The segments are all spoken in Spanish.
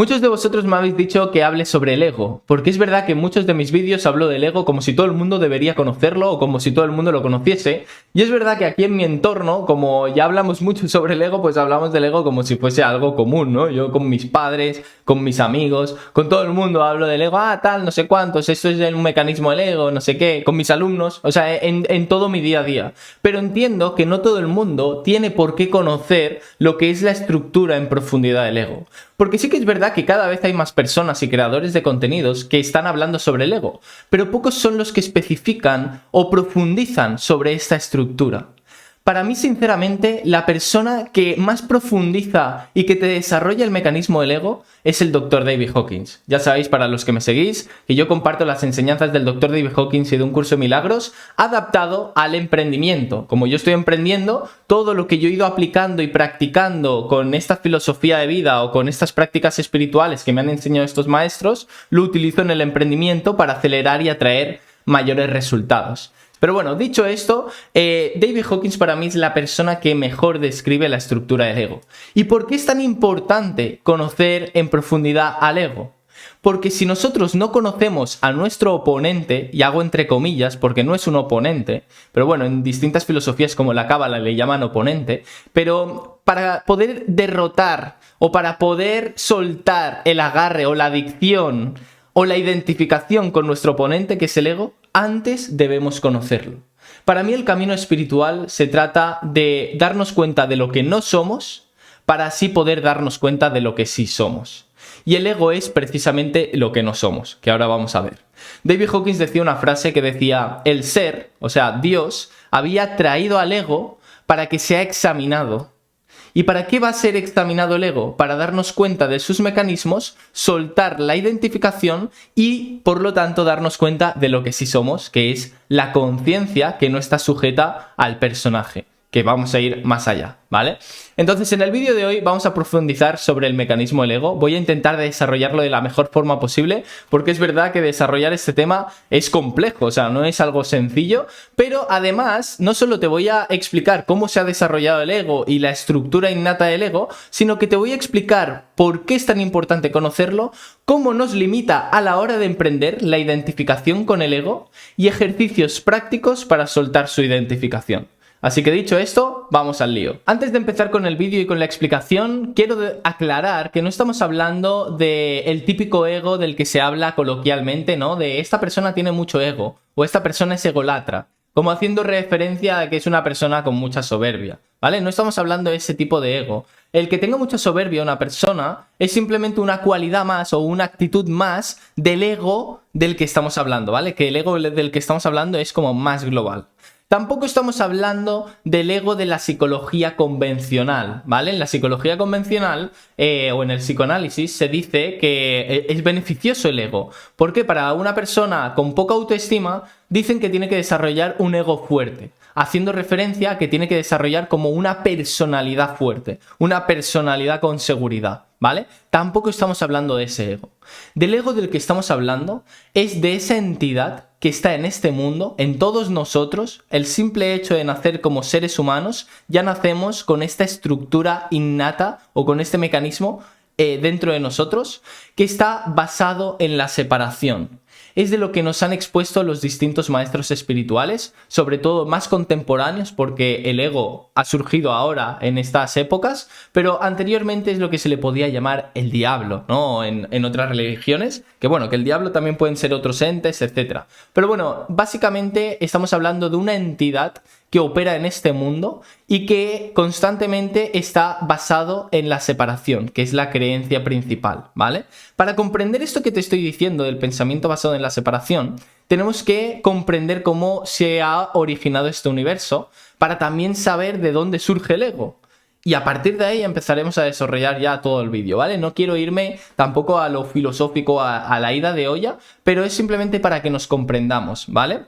Muchos de vosotros me habéis dicho que hable sobre el ego, porque es verdad que en muchos de mis vídeos hablo del ego como si todo el mundo debería conocerlo o como si todo el mundo lo conociese, y es verdad que aquí en mi entorno, como ya hablamos mucho sobre el ego, pues hablamos del ego como si fuese algo común, ¿no? Yo con mis padres, con mis amigos, con todo el mundo hablo del ego, tal, no sé cuántos, esto es un mecanismo del ego, no sé qué, con mis alumnos, o sea, en todo mi día a día. Pero entiendo que no todo el mundo tiene por qué conocer lo que es la estructura en profundidad del ego. Porque sí que es verdad que cada vez hay más personas y creadores de contenidos que están hablando sobre el ego, pero pocos son los que especifican o profundizan sobre esta estructura. Para mí, sinceramente, la persona que más profundiza y que te desarrolla el mecanismo del ego es el Dr. David Hawkins. Ya sabéis, para los que me seguís, que yo comparto las enseñanzas del Dr. David Hawkins y de un curso de milagros adaptado al emprendimiento. Como yo estoy emprendiendo, todo lo que yo he ido aplicando y practicando con esta filosofía de vida o con estas prácticas espirituales que me han enseñado estos maestros, lo utilizo en el emprendimiento para acelerar y atraer mayores resultados. Pero bueno, dicho esto, David Hawkins para mí es la persona que mejor describe la estructura del ego. ¿Y por qué es tan importante conocer en profundidad al ego? Porque si nosotros no conocemos a nuestro oponente, y hago entre comillas porque no es un oponente, pero bueno, en distintas filosofías como la Cábala le llaman oponente, pero para poder derrotar o para poder soltar el agarre o la adicción o la identificación con nuestro oponente, que es el ego, antes debemos conocerlo. Para mí el camino espiritual se trata de darnos cuenta de lo que no somos para así poder darnos cuenta de lo que sí somos. Y el ego es precisamente lo que no somos, que ahora vamos a ver. David Hawkins decía una frase que decía, el ser, o sea, Dios, había traído al ego para que sea examinado. ¿Y para qué va a ser examinado el ego? Para darnos cuenta de sus mecanismos, soltar la identificación y, por lo tanto, darnos cuenta de lo que sí somos, que es la conciencia que no está sujeta al personaje, que vamos a ir más allá, ¿vale? Entonces, en el vídeo de hoy vamos a profundizar sobre el mecanismo del ego. Voy a intentar desarrollarlo de la mejor forma posible, porque es verdad que desarrollar este tema es complejo, o sea, no es algo sencillo, pero además, no solo te voy a explicar cómo se ha desarrollado el ego y la estructura innata del ego, sino que te voy a explicar por qué es tan importante conocerlo, cómo nos limita a la hora de emprender la identificación con el ego y ejercicios prácticos para soltar su identificación. Así que dicho esto, vamos al lío. Antes de empezar con el vídeo y con la explicación, quiero aclarar que no estamos hablando del típico ego del que se habla coloquialmente, ¿no? De esta persona tiene mucho ego, o esta persona es ególatra, como haciendo referencia a que es una persona con mucha soberbia, ¿vale? No estamos hablando de ese tipo de ego. El que tenga mucha soberbia una persona es simplemente una cualidad más o una actitud más del ego del que estamos hablando, ¿vale? Que el ego del que estamos hablando es como más global. Tampoco estamos hablando del ego de la psicología convencional, ¿vale? En la psicología convencional o en el psicoanálisis se dice que es beneficioso el ego, porque para una persona con poca autoestima dicen que tiene que desarrollar un ego fuerte, haciendo referencia a que tiene que desarrollar como una personalidad fuerte, una personalidad con seguridad, ¿vale? Tampoco estamos hablando de ese ego. Del ego del que estamos hablando es de esa entidad que está en este mundo, en todos nosotros. El simple hecho de nacer como seres humanos, ya nacemos con esta estructura innata o con este mecanismo dentro de nosotros que está basado en la separación. Es de lo que nos han expuesto los distintos maestros espirituales, sobre todo más contemporáneos, porque el ego ha surgido ahora en estas épocas, pero anteriormente es lo que se le podía llamar el diablo, ¿no? En otras religiones, que bueno, que el diablo también pueden ser otros entes, etc. Pero bueno, básicamente estamos hablando de una entidad que opera en este mundo y que constantemente está basado en la separación, que es la creencia principal, ¿vale? Para comprender esto que te estoy diciendo del pensamiento basado en la separación, tenemos que comprender cómo se ha originado este universo para también saber de dónde surge el ego. Y a partir de ahí empezaremos a desarrollar ya todo el vídeo, ¿vale? No quiero irme tampoco a lo filosófico, a la ida de olla, pero es simplemente para que nos comprendamos, ¿vale?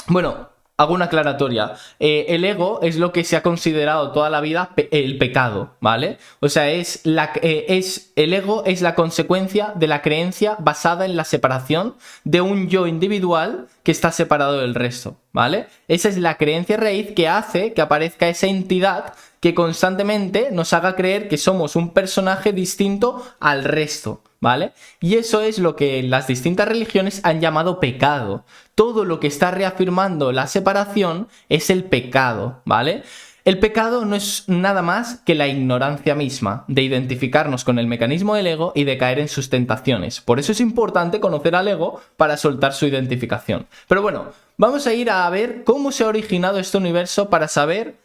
Bueno, hago una aclaratoria. El ego es lo que se ha considerado toda la vida el pecado, ¿vale? O sea, el ego es la consecuencia de la creencia basada en la separación de un yo individual que está separado del resto, ¿vale? Esa es la creencia raíz que hace que aparezca esa entidad que constantemente nos haga creer que somos un personaje distinto al resto, ¿vale? Y eso es lo que las distintas religiones han llamado pecado. Todo lo que está reafirmando la separación es el pecado, ¿vale? El pecado no es nada más que la ignorancia misma, de identificarnos con el mecanismo del ego y de caer en sus tentaciones. Por eso es importante conocer al ego para soltar su identificación. Pero bueno, vamos a ir a ver cómo se ha originado este universo para saber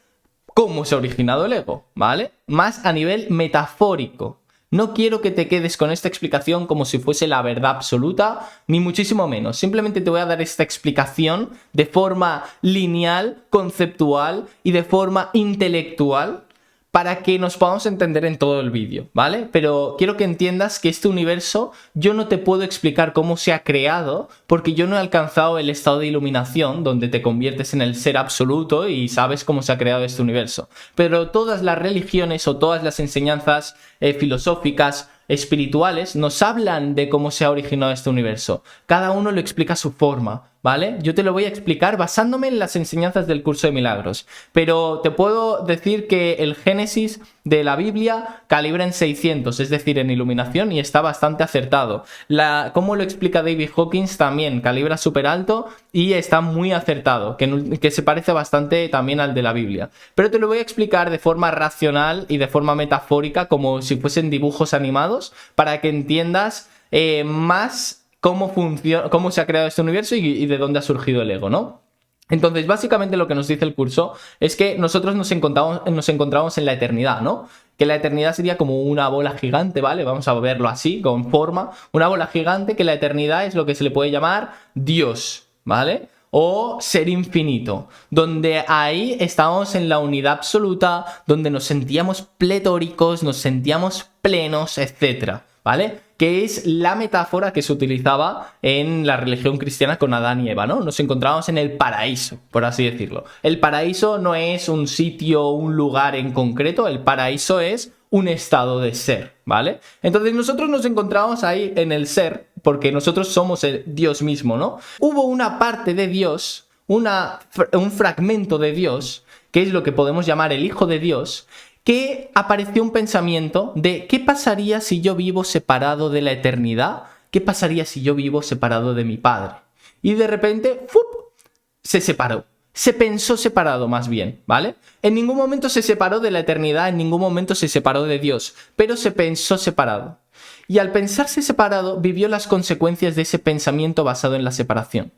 cómo se ha originado el ego, ¿vale? Más a nivel metafórico. No quiero que te quedes con esta explicación como si fuese la verdad absoluta, ni muchísimo menos. Simplemente te voy a dar esta explicación de forma lineal, conceptual y de forma intelectual para que nos podamos entender en todo el vídeo, ¿vale? Pero quiero que entiendas que este universo yo no te puedo explicar cómo se ha creado porque yo no he alcanzado el estado de iluminación donde te conviertes en el ser absoluto y sabes cómo se ha creado este universo. Pero todas las religiones o todas las enseñanzas filosóficas, espirituales, nos hablan de cómo se ha originado este universo. Cada uno lo explica a su forma, ¿vale? Yo te lo voy a explicar basándome en las enseñanzas del curso de milagros. Pero te puedo decir que el Génesis de la Biblia calibra en 600, es decir, en iluminación, y está bastante acertado. Cómo lo explica David Hawkins también calibra súper alto y está muy acertado, que se parece bastante también al de la Biblia. Pero te lo voy a explicar de forma racional y de forma metafórica, como si fuesen dibujos animados, para que entiendas más cómo funciona, cómo se ha creado este universo y de dónde ha surgido el ego, ¿no? Entonces, básicamente lo que nos dice el curso es que nosotros nos encontramos en la eternidad, ¿no? Que la eternidad sería como una bola gigante, ¿vale? Vamos a verlo así, con forma. Una bola gigante, que la eternidad es lo que se le puede llamar Dios, ¿vale? O ser infinito, donde ahí estábamos en la unidad absoluta, donde nos sentíamos pletóricos, nos sentíamos plenos, etc., ¿vale? Que es la metáfora que se utilizaba en la religión cristiana con Adán y Eva, ¿no? Nos encontrábamos en el paraíso, por así decirlo. El paraíso no es un sitio, un lugar en concreto, el paraíso es un estado de ser, ¿vale? Entonces nosotros nos encontramos ahí en el ser, porque nosotros somos el Dios mismo, ¿no? Hubo una parte de Dios, un fragmento de Dios, que es lo que podemos llamar el Hijo de Dios, que apareció un pensamiento de ¿qué pasaría si yo vivo separado de la eternidad? ¿Qué pasaría si yo vivo separado de mi Padre? Y de repente, ¡fup!, se separó. Se pensó separado más bien, ¿vale? En ningún momento se separó de la eternidad, en ningún momento se separó de Dios, pero se pensó separado. Y al pensarse separado, vivió las consecuencias de ese pensamiento basado en la separación.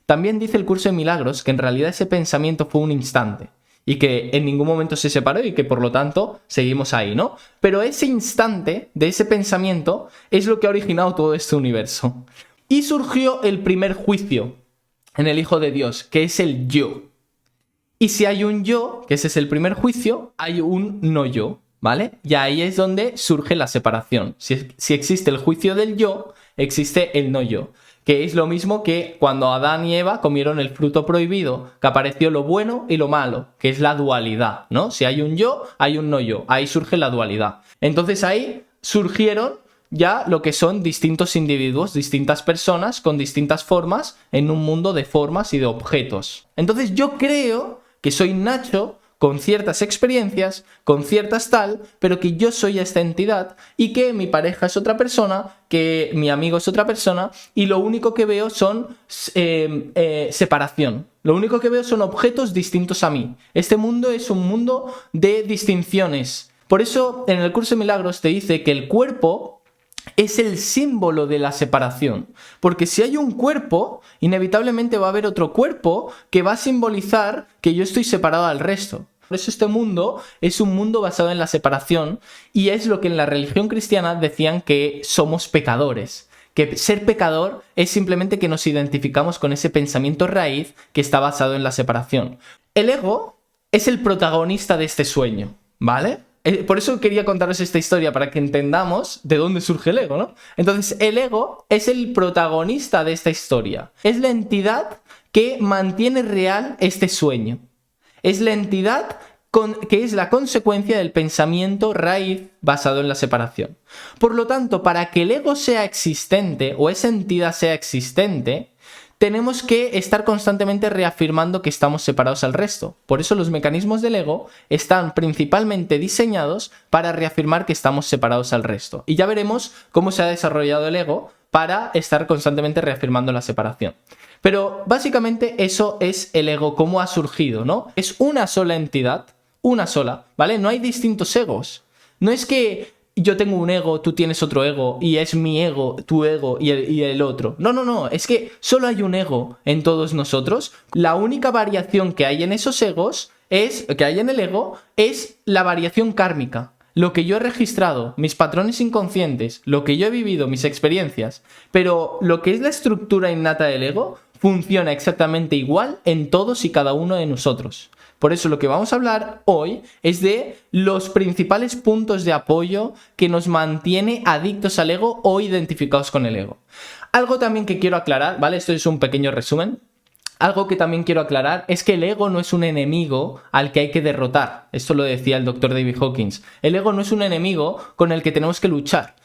También dice el curso de milagros que en realidad ese pensamiento fue un instante y que en ningún momento se separó y que por lo tanto seguimos ahí, ¿no? Pero ese instante de ese pensamiento es lo que ha originado todo este universo. Y surgió el primer juicio en el Hijo de Dios, que es el yo. Y si hay un yo, que ese es el primer juicio, hay un no yo, ¿vale? Y ahí es donde surge la separación. Si existe el juicio del yo, existe el no yo. Que es lo mismo que cuando Adán y Eva comieron el fruto prohibido, que apareció lo bueno y lo malo, que es la dualidad, ¿no? Si hay un yo, hay un no yo. Ahí surge la dualidad. Entonces ahí surgieron ya lo que son distintos individuos, distintas personas con distintas formas en un mundo de formas y de objetos. Entonces yo creo que soy Nacho con ciertas experiencias, con ciertas tal, pero que yo soy esta entidad y que mi pareja es otra persona, que mi amigo es otra persona y lo único que veo son separación. Lo único que veo son objetos distintos a mí. Este mundo es un mundo de distinciones. Por eso en el curso de milagros te dice que el cuerpo es el símbolo de la separación, porque si hay un cuerpo, inevitablemente va a haber otro cuerpo que va a simbolizar que yo estoy separado del resto. Por eso este mundo es un mundo basado en la separación y es lo que en la religión cristiana decían que somos pecadores. Que ser pecador es simplemente que nos identificamos con ese pensamiento raíz que está basado en la separación. El ego es el protagonista de este sueño, ¿vale? Por eso quería contaros esta historia, para que entendamos de dónde surge el ego, ¿no? Entonces, el ego es el protagonista de esta historia. Es la entidad que mantiene real este sueño. Es la entidad que es la consecuencia del pensamiento raíz basado en la separación. Por lo tanto, para que el ego sea existente o esa entidad sea existente, tenemos que estar constantemente reafirmando que estamos separados al resto. Por eso los mecanismos del ego están principalmente diseñados para reafirmar que estamos separados al resto. Y ya veremos cómo se ha desarrollado el ego para estar constantemente reafirmando la separación. Pero básicamente eso es el ego, cómo ha surgido, ¿no? Es una sola entidad, una sola, ¿vale? No hay distintos egos. No es que yo tengo un ego, tú tienes otro ego, y es mi ego, tu ego y el otro. No, es que solo hay un ego en todos nosotros. La única variación que hay en esos egos que hay en el ego, es la variación kármica. Lo que yo he registrado, mis patrones inconscientes, lo que yo he vivido, mis experiencias. Pero lo que es la estructura innata del ego funciona exactamente igual en todos y cada uno de nosotros. Por eso lo que vamos a hablar hoy es de los principales puntos de apoyo que nos mantiene adictos al ego o identificados con el ego. Algo también que quiero aclarar, ¿vale? Esto es un pequeño resumen. Algo que también quiero aclarar es que el ego no es un enemigo al que hay que derrotar. Esto lo decía el doctor David Hawkins. El ego no es un enemigo con el que tenemos que luchar.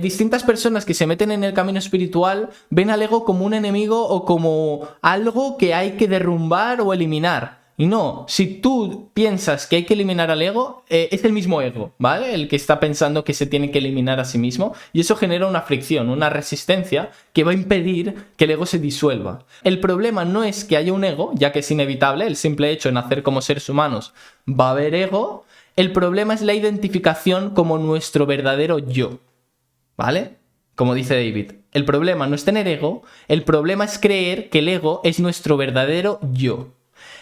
Distintas personas que se meten en el camino espiritual ven al ego como un enemigo o como algo que hay que derrumbar o eliminar. Y no, si tú piensas que hay que eliminar al ego, es el mismo ego, ¿vale? El que está pensando que se tiene que eliminar a sí mismo, y eso genera una fricción, una resistencia que va a impedir que el ego se disuelva. El problema no es que haya un ego, ya que es inevitable, el simple hecho de nacer como seres humanos va a haber ego. El problema es la identificación como nuestro verdadero yo, ¿vale? Como dice David, el problema no es tener ego, el problema es creer que el ego es nuestro verdadero yo.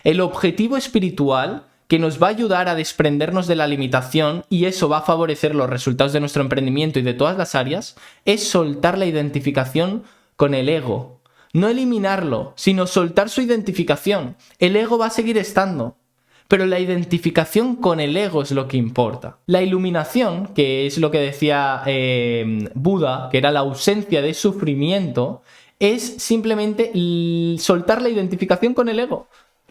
El objetivo espiritual que nos va a ayudar a desprendernos de la limitación, y eso va a favorecer los resultados de nuestro emprendimiento y de todas las áreas, es soltar la identificación con el ego. No eliminarlo, sino soltar su identificación. El ego va a seguir estando, pero la identificación con el ego es lo que importa. La iluminación, que es lo que decía Buda, que era la ausencia de sufrimiento, es simplemente soltar la identificación con el ego.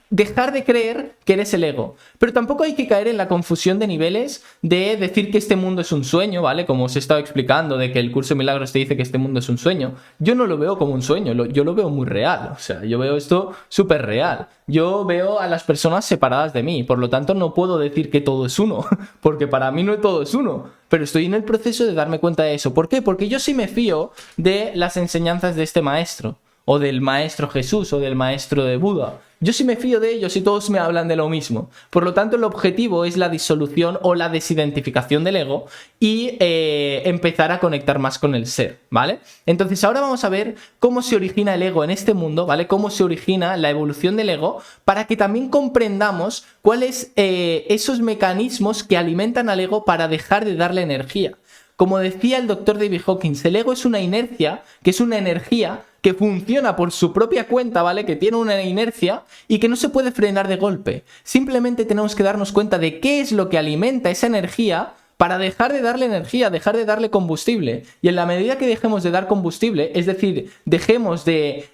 Dejar de creer que eres el ego. Pero tampoco hay que caer en la confusión de niveles de decir que este mundo es un sueño, ¿vale? Como os he estado explicando, de que el curso de milagros te dice que este mundo es un sueño. Yo no lo veo como un sueño, yo lo veo muy real. O sea, yo veo esto súper real. Yo veo a las personas separadas de mí, por lo tanto no puedo decir que todo es uno, porque para mí no todo es uno. Pero estoy en el proceso de darme cuenta de eso. ¿Por qué? Porque yo sí me fío de las enseñanzas de este maestro, o del maestro Jesús, o del maestro de Buda. Yo sí me fío de ellos y todos me hablan de lo mismo. Por lo tanto, el objetivo es la disolución o la desidentificación del ego y empezar a conectar más con el ser, ¿vale? Entonces, ahora vamos a ver cómo se origina el ego en este mundo, ¿vale? Cómo se origina la evolución del ego, para que también comprendamos cuáles esos mecanismos que alimentan al ego para dejar de darle energía. Como decía el doctor David Hawkins, el ego es una inercia, que es una energía que funciona por su propia cuenta, ¿vale? Que tiene una inercia y que no se puede frenar de golpe. Simplemente tenemos que darnos cuenta de qué es lo que alimenta esa energía para dejar de darle energía, dejar de darle combustible. Y en la medida que dejemos de dar combustible, es decir, dejemos de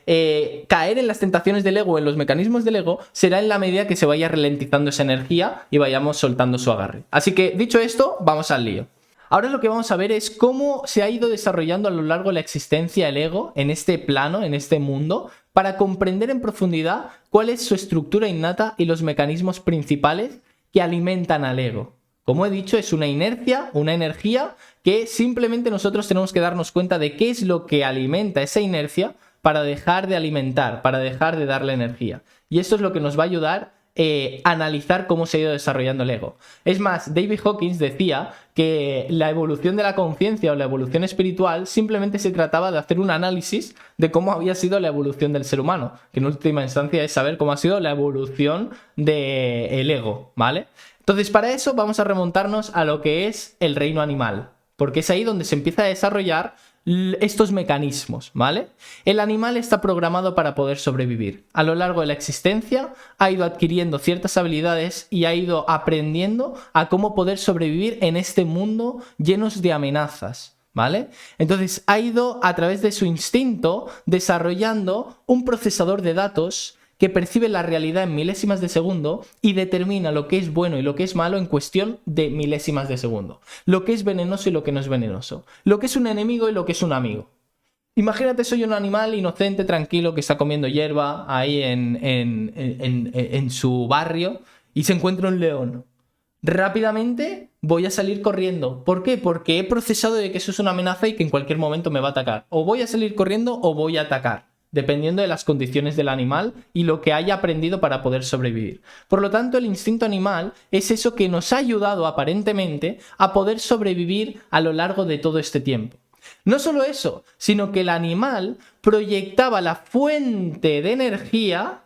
caer en las tentaciones del ego, en los mecanismos del ego, será en la medida que se vaya ralentizando esa energía y vayamos soltando su agarre. Así que, dicho esto, vamos al lío. Ahora lo que vamos a ver es cómo se ha ido desarrollando a lo largo de la existencia el ego en este plano, en este mundo, para comprender en profundidad cuál es su estructura innata y los mecanismos principales que alimentan al ego. Como he dicho, es una inercia, una energía que simplemente nosotros tenemos que darnos cuenta de qué es lo que alimenta esa inercia para dejar de alimentar, para dejar de darle energía. Y esto es lo que nos va a ayudar analizar cómo se ha ido desarrollando el ego. Es más, David Hawkins decía que la evolución de la conciencia o la evolución espiritual simplemente se trataba de hacer un análisis de cómo había sido la evolución del ser humano, que en última instancia es saber cómo ha sido la evolución del ego, ¿vale? Entonces, para eso vamos a remontarnos a lo que es el reino animal, porque es ahí donde se empieza a desarrollar estos mecanismos, ¿vale? El animal está programado para poder sobrevivir. A lo largo de la existencia ha ido adquiriendo ciertas habilidades y ha ido aprendiendo a cómo poder sobrevivir en este mundo llenos de amenazas, ¿vale? Entonces ha ido a través de su instinto desarrollando un procesador de datos que percibe la realidad en milésimas de segundo y determina lo que es bueno y lo que es malo en cuestión de milésimas de segundo. Lo que es venenoso y lo que no es venenoso. Lo que es un enemigo y lo que es un amigo. Imagínate, soy un animal inocente, tranquilo, que está comiendo hierba ahí en su barrio y se encuentra un león. Rápidamente voy a salir corriendo. ¿Por qué? Porque he procesado de que eso es una amenaza y que en cualquier momento me va a atacar. O voy a salir corriendo o voy a atacar, dependiendo de las condiciones del animal y lo que haya aprendido para poder sobrevivir. Por lo tanto, el instinto animal es eso que nos ha ayudado aparentemente a poder sobrevivir a lo largo de todo este tiempo. No solo eso, sino que el animal proyectaba la fuente de energía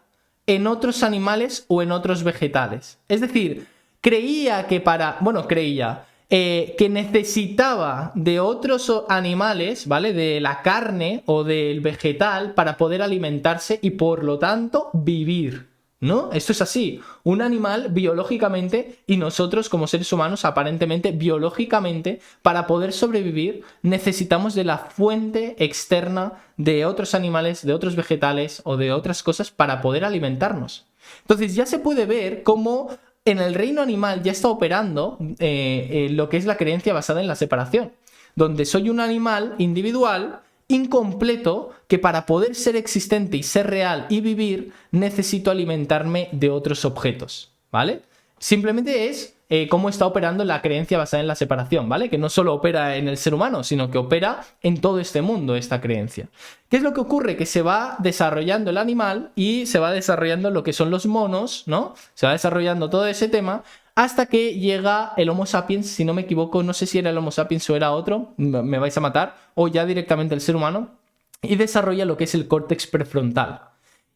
en otros animales o en otros vegetales. Es decir, creía que que necesitaba de otros animales, ¿vale? De la carne o del vegetal para poder alimentarse y por lo tanto vivir, ¿no? Esto es así. Un animal biológicamente y nosotros como seres humanos aparentemente biológicamente para poder sobrevivir necesitamos de la fuente externa de otros animales, de otros vegetales o de otras cosas para poder alimentarnos. Entonces ya se puede ver cómo en el reino animal ya está operando lo que es la creencia basada en la separación, donde soy un animal individual incompleto que para poder ser existente y ser real y vivir necesito alimentarme de otros objetos, ¿vale? Simplemente es cómo está operando la creencia basada en la separación, ¿vale? Que no solo opera en el ser humano, sino que opera en todo este mundo esta creencia. ¿Qué es lo que ocurre? Que se va desarrollando el animal y se va desarrollando lo que son los monos, ¿no? Se va desarrollando todo ese tema hasta que llega el Homo sapiens, si no me equivoco, no sé si era el Homo sapiens o era otro, me vais a matar, o ya directamente el ser humano, y desarrolla lo que es el córtex prefrontal.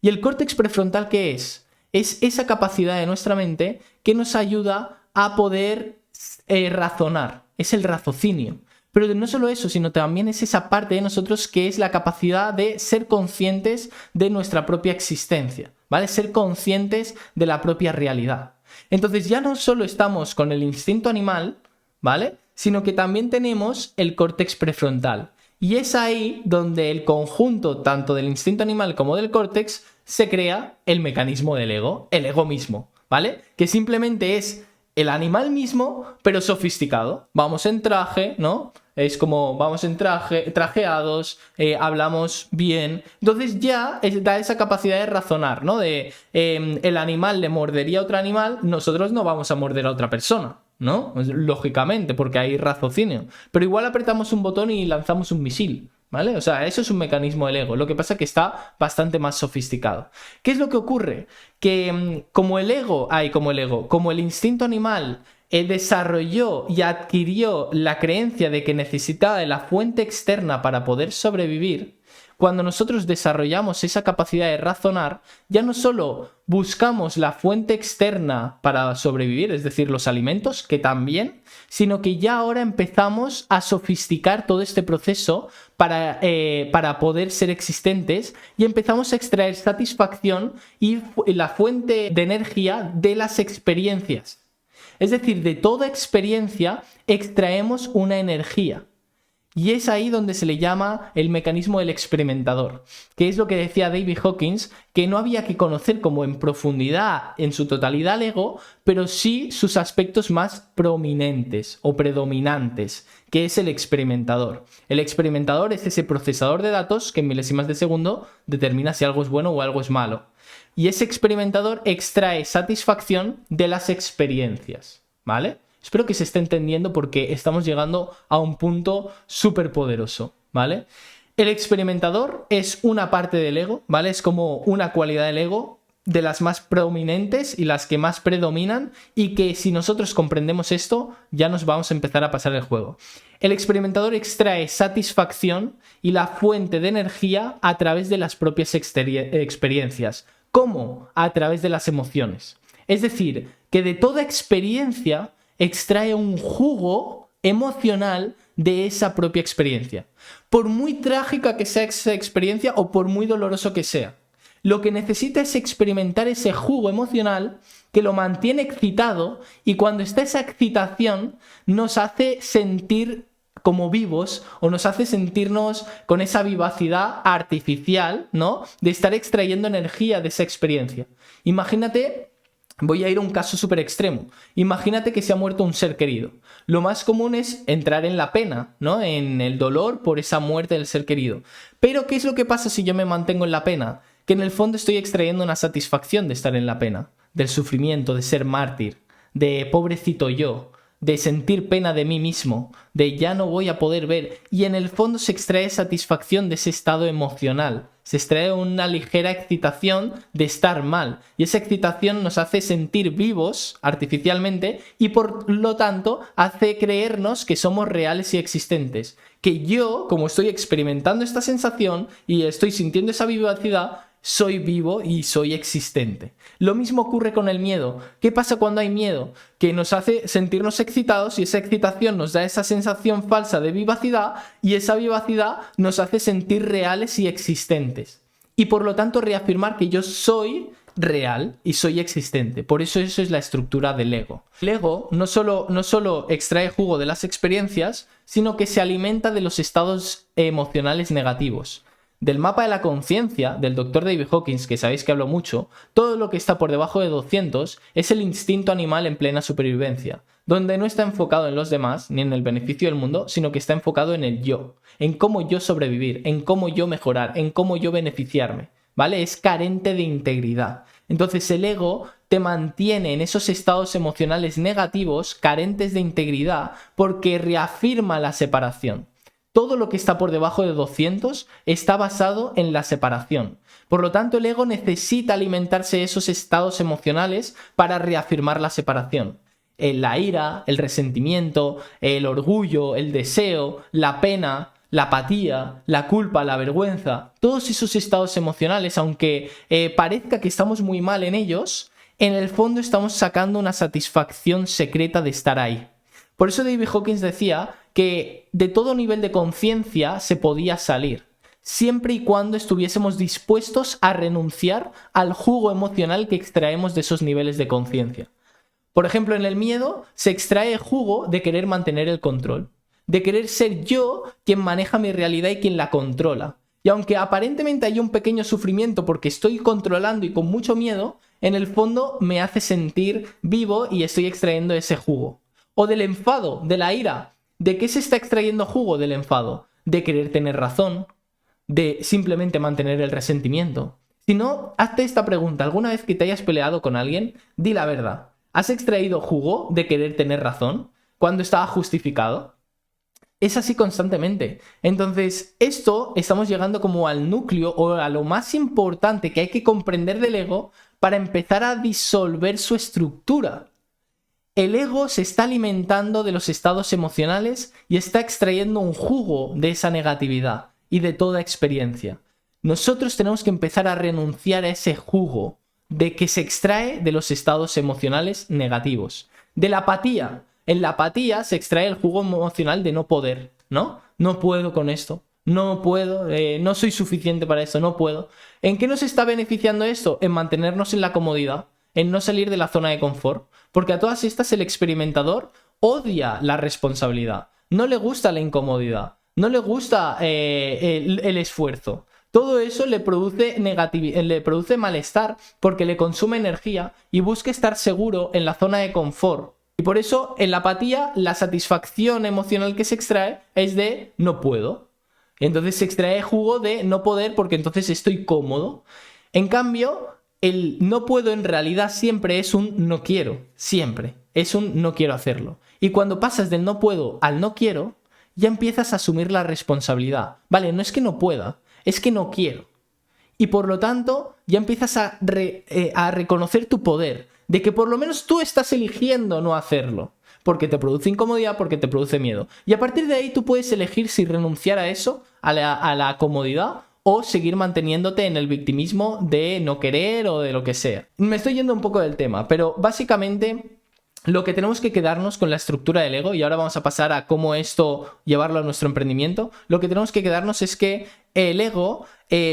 ¿Y el córtex prefrontal qué es? Es esa capacidad de nuestra mente que nos ayuda a poder razonar, es el raciocinio. Pero no solo eso, sino también es esa parte de nosotros que es la capacidad de ser conscientes de nuestra propia existencia, ¿vale? Ser conscientes de la propia realidad. Entonces ya no solo estamos con el instinto animal, ¿vale? Sino que también tenemos el córtex prefrontal. Y es ahí donde el conjunto tanto del instinto animal como del córtex se crea el mecanismo del ego, el ego mismo, ¿vale? Que simplemente es el animal mismo, pero sofisticado. Vamos en traje, ¿no? Es como vamos en trajeados, hablamos bien. Entonces ya da esa capacidad de razonar, ¿no? De el animal le mordería a otro animal, nosotros no vamos a morder a otra persona, ¿no? Lógicamente, porque hay raciocinio. Pero igual apretamos un botón y lanzamos un misil, ¿vale? O sea, eso es un mecanismo del ego. Lo que pasa es que está bastante más sofisticado. ¿Qué es lo que ocurre? Que como el instinto animal desarrolló y adquirió la creencia de que necesitaba de la fuente externa para poder sobrevivir, cuando nosotros desarrollamos esa capacidad de razonar, ya no solo buscamos la fuente externa para sobrevivir, es decir, los alimentos, que también, sino que ya ahora empezamos a sofisticar todo este proceso para poder ser existentes y empezamos a extraer satisfacción y la fuente de energía de las experiencias. Es decir, de toda experiencia extraemos una energía. Y es ahí donde se le llama el mecanismo del experimentador, que es lo que decía David Hawkins, que no había que conocer como en profundidad, en su totalidad el ego, pero sí sus aspectos más prominentes o predominantes, que es el experimentador. El experimentador es ese procesador de datos que en milésimas de segundo determina si algo es bueno o algo es malo. Y ese experimentador extrae satisfacción de las experiencias, ¿vale? Espero que se esté entendiendo porque estamos llegando a un punto súper poderoso, ¿vale? El experimentador es una parte del ego, ¿vale? Es como una cualidad del ego de las más prominentes y las que más predominan y que si nosotros comprendemos esto ya nos vamos a empezar a pasar el juego. El experimentador extrae satisfacción y la fuente de energía a través de las propias experiencias. ¿Cómo? A través de las emociones. Es decir, que de toda experiencia extrae un jugo emocional de esa propia experiencia. Por muy trágica que sea esa experiencia o por muy doloroso que sea. Lo que necesita es experimentar ese jugo emocional que lo mantiene excitado y cuando está esa excitación nos hace sentir como vivos o nos hace sentirnos con esa vivacidad artificial, ¿no? De estar extrayendo energía de esa experiencia. Imagínate Voy a ir a un caso súper extremo. Imagínate que se ha muerto un ser querido. Lo más común es entrar en la pena, ¿no? En el dolor por esa muerte del ser querido. Pero, ¿qué es lo que pasa si yo me mantengo en la pena? Que en el fondo estoy extrayendo una satisfacción de estar en la pena, del sufrimiento, de ser mártir, de pobrecito yo, de sentir pena de mí mismo, de ya no voy a poder ver. Y en el fondo se extrae satisfacción de ese estado emocional. Se extrae una ligera excitación de estar mal. Y esa excitación nos hace sentir vivos artificialmente y por lo tanto hace creernos que somos reales y existentes. Que yo, como estoy experimentando esta sensación y estoy sintiendo esa vivacidad, soy vivo y soy existente. Lo mismo ocurre con el miedo. ¿Qué pasa cuando hay miedo? Que nos hace sentirnos excitados y esa excitación nos da esa sensación falsa de vivacidad y esa vivacidad nos hace sentir reales y existentes. Y por lo tanto reafirmar que yo soy real y soy existente. Por eso es la estructura del ego. El ego no solo extrae jugo de las experiencias, sino que se alimenta de los estados emocionales negativos. Del mapa de la conciencia del Dr. David Hawkins, que sabéis que hablo mucho, todo lo que está por debajo de 200 es el instinto animal en plena supervivencia, donde no está enfocado en los demás ni en el beneficio del mundo, sino que está enfocado en el yo, en cómo yo sobrevivir, en cómo yo mejorar, en cómo yo beneficiarme, ¿vale? Es carente de integridad. Entonces el ego te mantiene en esos estados emocionales negativos, carentes de integridad, porque reafirma la separación. Todo lo que está por debajo de 200 está basado en la separación. Por lo tanto, el ego necesita alimentarse de esos estados emocionales para reafirmar la separación. La ira, el resentimiento, el orgullo, el deseo, la pena, la apatía, la culpa, la vergüenza, todos esos estados emocionales, aunque parezca que estamos muy mal en ellos, en el fondo estamos sacando una satisfacción secreta de estar ahí. Por eso David Hawkins decía que de todo nivel de conciencia se podía salir, siempre y cuando estuviésemos dispuestos a renunciar al jugo emocional que extraemos de esos niveles de conciencia. Por ejemplo, en el miedo se extrae jugo de querer mantener el control, de querer ser yo quien maneja mi realidad y quien la controla. Y aunque aparentemente hay un pequeño sufrimiento porque estoy controlando y con mucho miedo, en el fondo me hace sentir vivo y estoy extrayendo ese jugo. O del enfado, de la ira. ¿De qué se está extrayendo jugo del enfado? De querer tener razón, de simplemente mantener el resentimiento. Si no, hazte esta pregunta. ¿Alguna vez que te hayas peleado con alguien, di la verdad? ¿Has extraído jugo de querer tener razón cuando estaba justificado? Es así constantemente. Entonces, esto estamos llegando como al núcleo o a lo más importante que hay que comprender del ego para empezar a disolver su estructura. El ego se está alimentando de los estados emocionales y está extrayendo un jugo de esa negatividad y de toda experiencia. Nosotros tenemos que empezar a renunciar a ese jugo de que se extrae de los estados emocionales negativos. De la apatía. En la apatía se extrae el jugo emocional de no poder, ¿no? No puedo con esto. No puedo, no soy suficiente para esto, no puedo. ¿En qué nos está beneficiando esto? En mantenernos en la comodidad, en no salir de la zona de confort. Porque a todas estas el experimentador odia la responsabilidad, no le gusta la incomodidad, no le gusta el esfuerzo. Todo eso le produce malestar porque le consume energía y busca estar seguro en la zona de confort. Y por eso en la apatía la satisfacción emocional que se extrae es de no puedo. Entonces se extrae jugo de no poder porque entonces estoy cómodo. En cambio, el no puedo en realidad siempre es un no quiero, siempre. Es un no quiero hacerlo. Y cuando pasas del no puedo al no quiero, ya empiezas a asumir la responsabilidad. Vale, no es que no pueda, es que no quiero. Y por lo tanto, ya empiezas a reconocer tu poder, de que por lo menos tú estás eligiendo no hacerlo. Porque te produce incomodidad, porque te produce miedo. Y a partir de ahí tú puedes elegir si renunciar a eso, a la comodidad, o seguir manteniéndote en el victimismo de no querer o de lo que sea. Me estoy yendo un poco del tema, pero básicamente lo que tenemos que quedarnos con la estructura del ego, y ahora vamos a pasar a cómo esto llevarlo a nuestro emprendimiento, lo que tenemos que quedarnos es que el ego,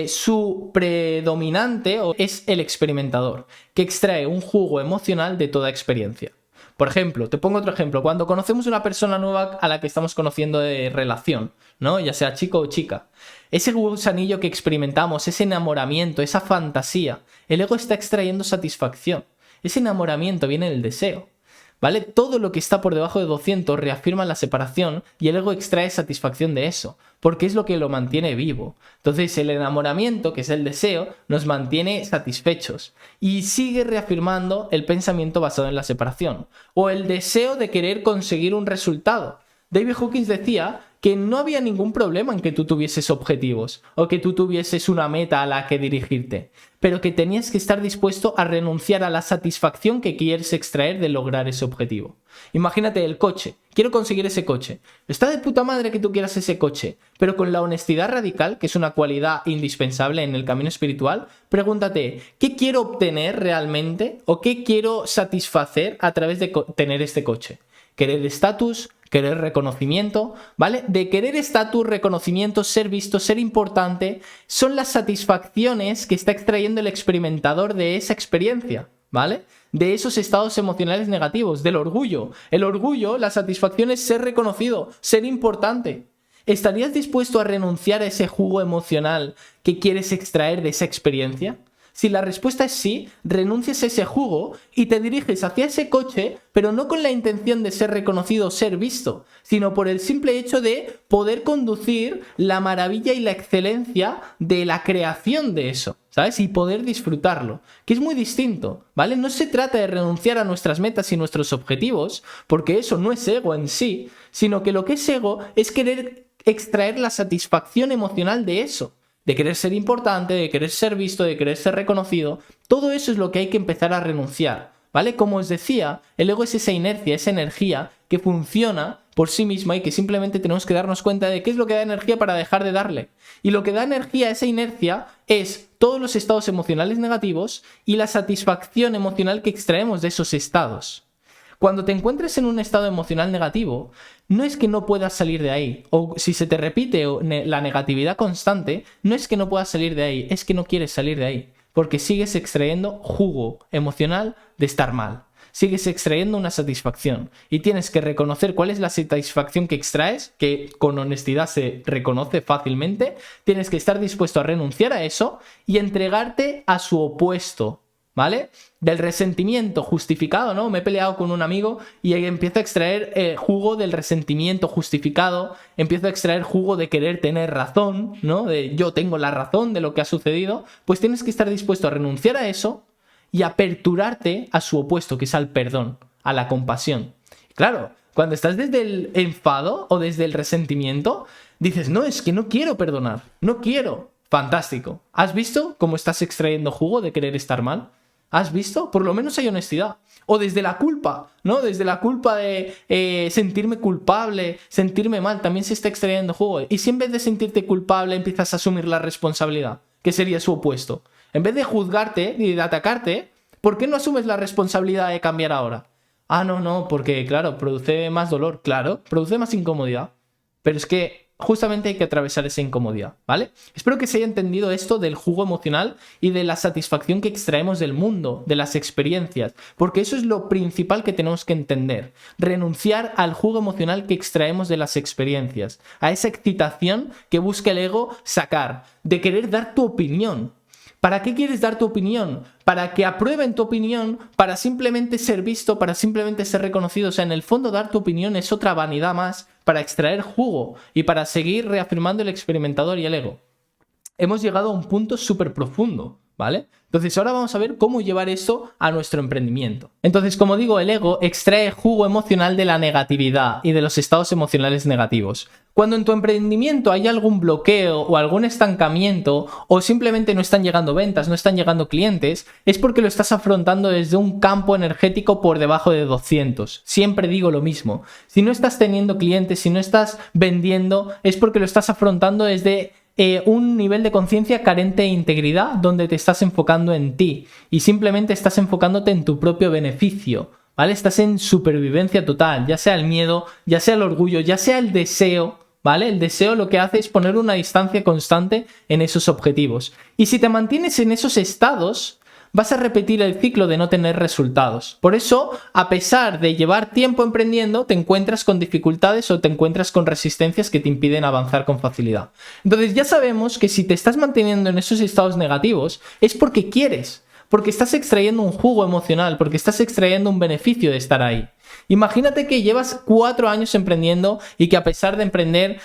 su predominante es el experimentador, que extrae un jugo emocional de toda experiencia. Por ejemplo, te pongo otro ejemplo. Cuando conocemos una persona nueva a la que estamos conociendo de relación, ¿no? Ya sea chico o chica, ese gusanillo que experimentamos, ese enamoramiento, esa fantasía, el ego está extrayendo satisfacción. Ese enamoramiento viene del deseo, ¿vale? Todo lo que está por debajo de 200 reafirma la separación y el ego extrae satisfacción de eso, porque es lo que lo mantiene vivo. Entonces el enamoramiento, que es el deseo, nos mantiene satisfechos y sigue reafirmando el pensamiento basado en la separación o el deseo de querer conseguir un resultado. David Hawkins decía que no había ningún problema en que tú tuvieses objetivos o que tú tuvieses una meta a la que dirigirte, pero que tenías que estar dispuesto a renunciar a la satisfacción que quieres extraer de lograr ese objetivo. Imagínate el coche, quiero conseguir ese coche. Está de puta madre que tú quieras ese coche, pero con la honestidad radical, que es una cualidad indispensable en el camino espiritual, pregúntate, ¿qué quiero obtener realmente o qué quiero satisfacer a través de tener este coche? ¿Querer estatus? ¿Querer reconocimiento? ¿Vale? De querer estatus, reconocimiento, ser visto, ser importante, son las satisfacciones que está extrayendo el experimentador de esa experiencia, ¿vale? De esos estados emocionales negativos, del orgullo. El orgullo, la satisfacción es ser reconocido, ser importante. ¿Estarías dispuesto a renunciar a ese jugo emocional que quieres extraer de esa experiencia? Si la respuesta es sí, renuncias a ese jugo y te diriges hacia ese coche, pero no con la intención de ser reconocido o ser visto, sino por el simple hecho de poder conducir la maravilla y la excelencia de la creación de eso, ¿sabes? Y poder disfrutarlo, que es muy distinto, ¿vale? No se trata de renunciar a nuestras metas y nuestros objetivos, porque eso no es ego en sí, sino que lo que es ego es querer extraer la satisfacción emocional de eso. De querer ser importante, de querer ser visto, de querer ser reconocido. Todo eso es lo que hay que empezar a renunciar, ¿vale? Como os decía, el ego es esa inercia, esa energía que funciona por sí misma y que simplemente tenemos que darnos cuenta de qué es lo que da energía para dejar de darle. Y lo que da energía a esa inercia es todos los estados emocionales negativos y la satisfacción emocional que extraemos de esos estados. Cuando te encuentres en un estado emocional negativo, no es que no puedas salir de ahí, o si se te repite la negatividad constante, no es que no puedas salir de ahí, es que no quieres salir de ahí, porque sigues extrayendo jugo emocional de estar mal, sigues extrayendo una satisfacción y tienes que reconocer cuál es la satisfacción que extraes, que con honestidad se reconoce fácilmente, tienes que estar dispuesto a renunciar a eso y entregarte a su opuesto, ¿vale? Del resentimiento justificado, ¿no? Me he peleado con un amigo y empiezo a extraer jugo del resentimiento justificado, empiezo a extraer jugo de querer tener razón, ¿no? De yo tengo la razón de lo que ha sucedido, pues tienes que estar dispuesto a renunciar a eso y aperturarte a su opuesto, que es al perdón, a la compasión. Claro, cuando estás desde el enfado o desde el resentimiento, dices, no, es que no quiero perdonar, no quiero. Fantástico. ¿Has visto cómo estás extrayendo jugo de querer estar mal? ¿Has visto? Por lo menos hay honestidad. O desde la culpa, ¿no? Desde la culpa de sentirme culpable, sentirme mal, también se está extrayendo jugo. Y si en vez de sentirte culpable empiezas a asumir la responsabilidad, que sería su opuesto. En vez de juzgarte y de atacarte, ¿por qué no asumes la responsabilidad de cambiar ahora? Ah, no, porque claro, produce más dolor. Claro, produce más incomodidad. Pero es que justamente hay que atravesar esa incomodidad, ¿vale? Espero que se haya entendido esto del jugo emocional y de la satisfacción que extraemos del mundo, de las experiencias, porque eso es lo principal que tenemos que entender. Renunciar al jugo emocional que extraemos de las experiencias, a esa excitación que busca el ego sacar, de querer dar tu opinión. ¿Para qué quieres dar tu opinión? Para que aprueben tu opinión, para simplemente ser visto, para simplemente ser reconocido. O sea, en el fondo dar tu opinión es otra vanidad más para extraer jugo y para seguir reafirmando el experimentador y el ego. Hemos llegado a un punto súper profundo, ¿vale? Entonces ahora vamos a ver cómo llevar esto a nuestro emprendimiento. Entonces, como digo, el ego extrae jugo emocional de la negatividad y de los estados emocionales negativos. Cuando en tu emprendimiento hay algún bloqueo o algún estancamiento o simplemente no están llegando ventas, no están llegando clientes, es porque lo estás afrontando desde un campo energético por debajo de 200. Siempre digo lo mismo. Si no estás teniendo clientes, si no estás vendiendo, es porque lo estás afrontando desde un nivel de conciencia carente de integridad, donde te estás enfocando en ti y simplemente estás enfocándote en tu propio beneficio, ¿vale? Estás en supervivencia total, ya sea el miedo, ya sea el orgullo, ya sea el deseo, ¿vale? El deseo lo que hace es poner una distancia constante en esos objetivos. Y si te mantienes en esos estados, vas a repetir el ciclo de no tener resultados. Por eso, a pesar de llevar tiempo emprendiendo, te encuentras con dificultades o te encuentras con resistencias que te impiden avanzar con facilidad. Entonces ya sabemos que si te estás manteniendo en esos estados negativos es porque quieres. porque estás extrayendo un jugo emocional, porque estás extrayendo un beneficio de estar ahí. Imagínate que llevas 4 años emprendiendo y que a pesar de emprender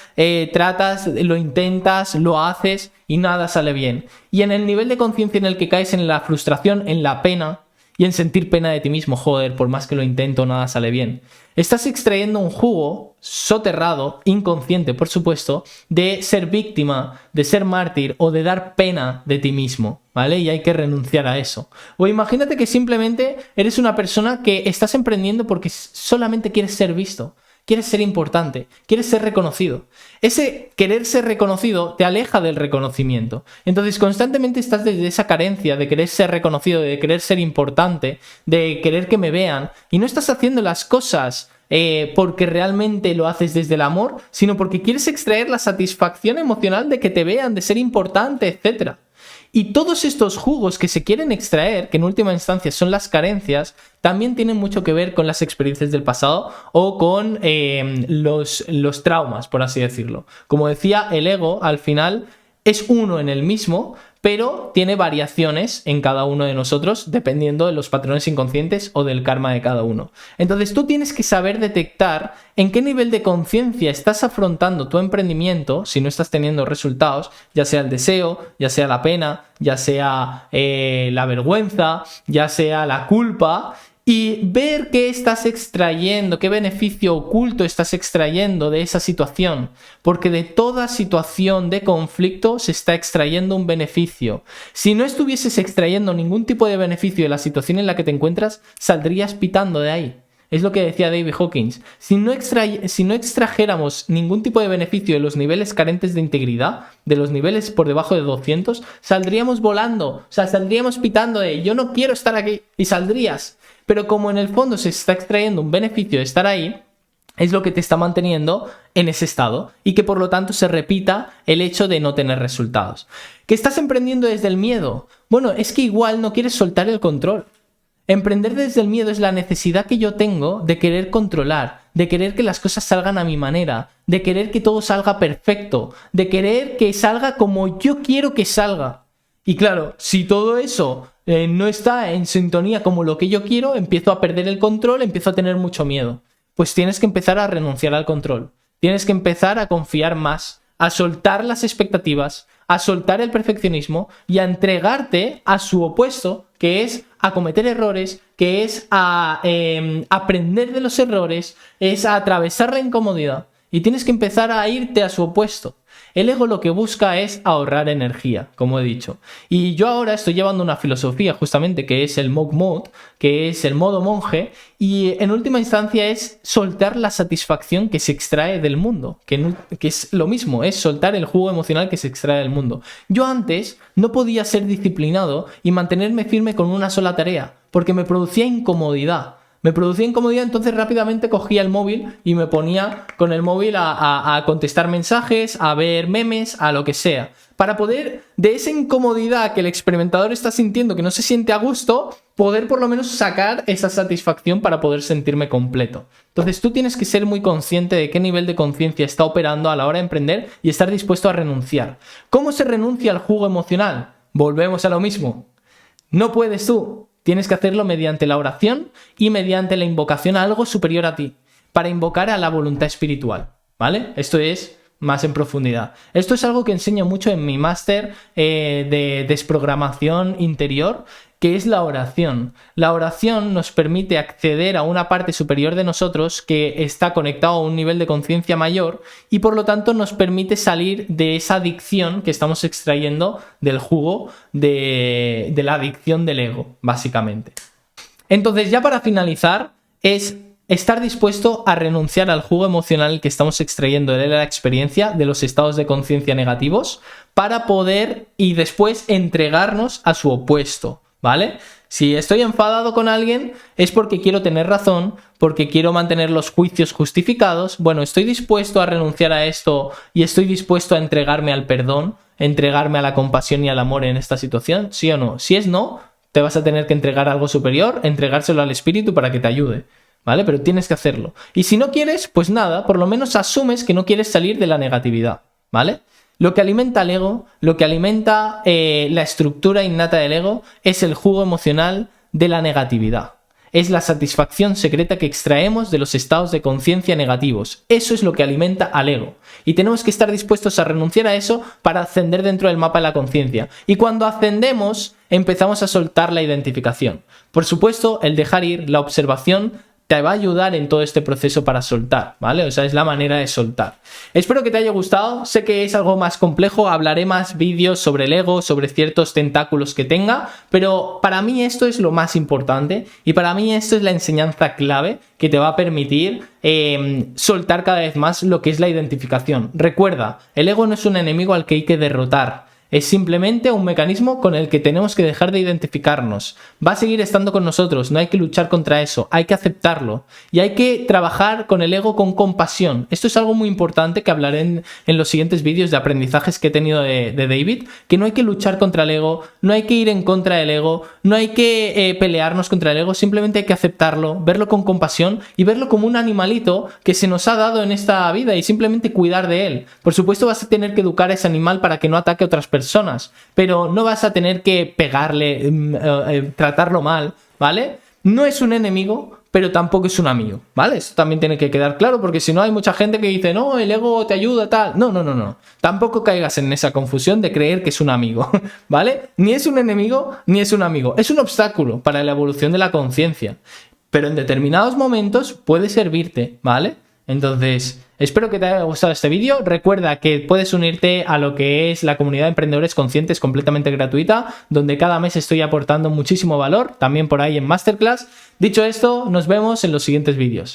tratas, lo intentas, lo haces y nada sale bien. Y en el nivel de conciencia en el que caes en la frustración, en la pena y en sentir pena de ti mismo, joder, por más que lo intento, nada sale bien. Estás extrayendo un jugo soterrado, inconsciente, por supuesto, de ser víctima, de ser mártir o de dar pena de ti mismo, ¿vale? Y hay que renunciar a eso. O imagínate que simplemente eres una persona que estás emprendiendo porque solamente quieres ser visto. Quieres ser importante, quieres ser reconocido. Ese querer ser reconocido te aleja del reconocimiento. Entonces constantemente estás desde esa carencia de querer ser reconocido, de querer ser importante, de querer que me vean, y no estás haciendo las cosas porque realmente lo haces desde el amor, sino porque quieres extraer la satisfacción emocional de que te vean, de ser importante, etc. Y todos estos jugos que se quieren extraer, que en última instancia son las carencias, también tienen mucho que ver con las experiencias del pasado o con los traumas, por así decirlo. Como decía, el ego al final es uno en el mismo, pero tiene variaciones en cada uno de nosotros dependiendo de los patrones inconscientes o del karma de cada uno. Entonces tú tienes que saber detectar en qué nivel de conciencia estás afrontando tu emprendimiento si no estás teniendo resultados, ya sea el deseo, ya sea la pena, ya sea la vergüenza, ya sea la culpa, y ver qué estás extrayendo, qué beneficio oculto estás extrayendo de esa situación, porque de toda situación de conflicto se está extrayendo un beneficio. Si no estuvieses extrayendo ningún tipo de beneficio de la situación en la que te encuentras, saldrías pitando de ahí. Es lo que decía David Hawkins. Si no extrajéramos ningún tipo de beneficio de los niveles carentes de integridad, de los niveles por debajo de 200, saldríamos volando, o sea, saldríamos pitando de yo no quiero estar aquí, y saldrías. Pero como en el fondo se está extrayendo un beneficio de estar ahí, es lo que te está manteniendo en ese estado y que por lo tanto se repita el hecho de no tener resultados. ¿Que estás emprendiendo desde el miedo? Bueno, es que igual no quieres soltar el control. Emprender desde el miedo es la necesidad que yo tengo de querer controlar, de querer que las cosas salgan a mi manera, de querer que todo salga perfecto, de querer que salga como yo quiero que salga. Y claro, si todo eso no está en sintonía como lo que yo quiero, empiezo a perder el control, empiezo a tener mucho miedo. Pues tienes que empezar a renunciar al control. Tienes que empezar a confiar más, a soltar las expectativas, a soltar el perfeccionismo y a entregarte a su opuesto, que es a cometer errores, que es a aprender de los errores, es a atravesar la incomodidad. Y tienes que empezar a irte a su opuesto. El ego lo que busca es ahorrar energía, como he dicho. Y yo ahora estoy llevando una filosofía justamente que es el monk mode, que es el modo monje, y en última instancia es soltar la satisfacción que se extrae del mundo, que es lo mismo, es soltar el jugo emocional que se extrae del mundo. Yo antes no podía ser disciplinado y mantenerme firme con una sola tarea, porque me producía incomodidad. Entonces rápidamente cogía el móvil y me ponía con el móvil a contestar mensajes, a ver memes, a lo que sea. Para poder, de esa incomodidad que el experimentador está sintiendo, que no se siente a gusto, poder por lo menos sacar esa satisfacción para poder sentirme completo. Entonces tú tienes que ser muy consciente de qué nivel de conciencia está operando a la hora de emprender y estar dispuesto a renunciar. ¿Cómo se renuncia al jugo emocional? Volvemos a lo mismo. No puedes tú. Tienes que hacerlo mediante la oración y mediante la invocación a algo superior a ti, para invocar a la voluntad espiritual, ¿vale? Esto es más en profundidad. Esto es algo que enseño mucho en mi máster de desprogramación interior, que es la oración. La oración nos permite acceder a una parte superior de nosotros que está conectado a un nivel de conciencia mayor y por lo tanto nos permite salir de esa adicción que estamos extrayendo del jugo de la adicción del ego, básicamente. Entonces, ya para finalizar, es estar dispuesto a renunciar al jugo emocional que estamos extrayendo de la experiencia, de los estados de conciencia negativos, para poder y después entregarnos a su opuesto. ¿Vale? Si estoy enfadado con alguien es porque quiero tener razón, porque quiero mantener los juicios justificados. Bueno, estoy dispuesto a renunciar a esto y estoy dispuesto a entregarme al perdón, entregarme a la compasión y al amor en esta situación, ¿sí o no? Si es no, te vas a tener que entregar algo superior, entregárselo al espíritu para que te ayude, ¿vale? Pero tienes que hacerlo. Y si no quieres, pues nada, por lo menos asumes que no quieres salir de la negatividad, ¿vale? Lo que alimenta el ego, lo que alimenta la estructura innata del ego, es el jugo emocional de la negatividad. Es la satisfacción secreta que extraemos de los estados de conciencia negativos. Eso es lo que alimenta al ego. Y tenemos que estar dispuestos a renunciar a eso para ascender dentro del mapa de la conciencia. Y cuando ascendemos, empezamos a soltar la identificación. Por supuesto, el dejar ir, la observación, te va a ayudar en todo este proceso para soltar, ¿vale? O sea, es la manera de soltar. Espero que te haya gustado. Sé que es algo más complejo, hablaré más vídeos sobre el ego, sobre ciertos tentáculos que tenga, pero para mí esto es lo más importante y para mí esto es la enseñanza clave que te va a permitir soltar cada vez más lo que es la identificación. Recuerda, el ego no es un enemigo al que hay que derrotar. Es simplemente un mecanismo con el que tenemos que dejar de identificarnos. Va a seguir estando con nosotros, no hay que luchar contra eso, hay que aceptarlo. Y hay que trabajar con el ego con compasión. Esto es algo muy importante que hablaré en los siguientes vídeos de aprendizajes que he tenido de David, que no hay que luchar contra el ego, no hay que ir en contra del ego, no hay que pelearnos contra el ego, simplemente hay que aceptarlo, verlo con compasión y verlo como un animalito que se nos ha dado en esta vida y simplemente cuidar de él. Por supuesto vas a tener que educar a ese animal para que no ataque a otras personas, pero no vas a tener que pegarle, tratarlo mal, ¿vale? No es un enemigo, pero tampoco es un amigo, ¿vale? Eso también tiene que quedar claro, porque si no hay mucha gente que dice, no, el ego te ayuda, tal. No. Tampoco caigas en esa confusión de creer que es un amigo, ¿vale? Ni es un enemigo, ni es un amigo. Es un obstáculo para la evolución de la conciencia, pero en determinados momentos puede servirte, ¿vale? Entonces, espero que te haya gustado este vídeo. Recuerda que puedes unirte a lo que es la comunidad de emprendedores conscientes completamente gratuita, donde cada mes estoy aportando muchísimo valor, también por ahí en Masterclass. Dicho esto, nos vemos en los siguientes vídeos.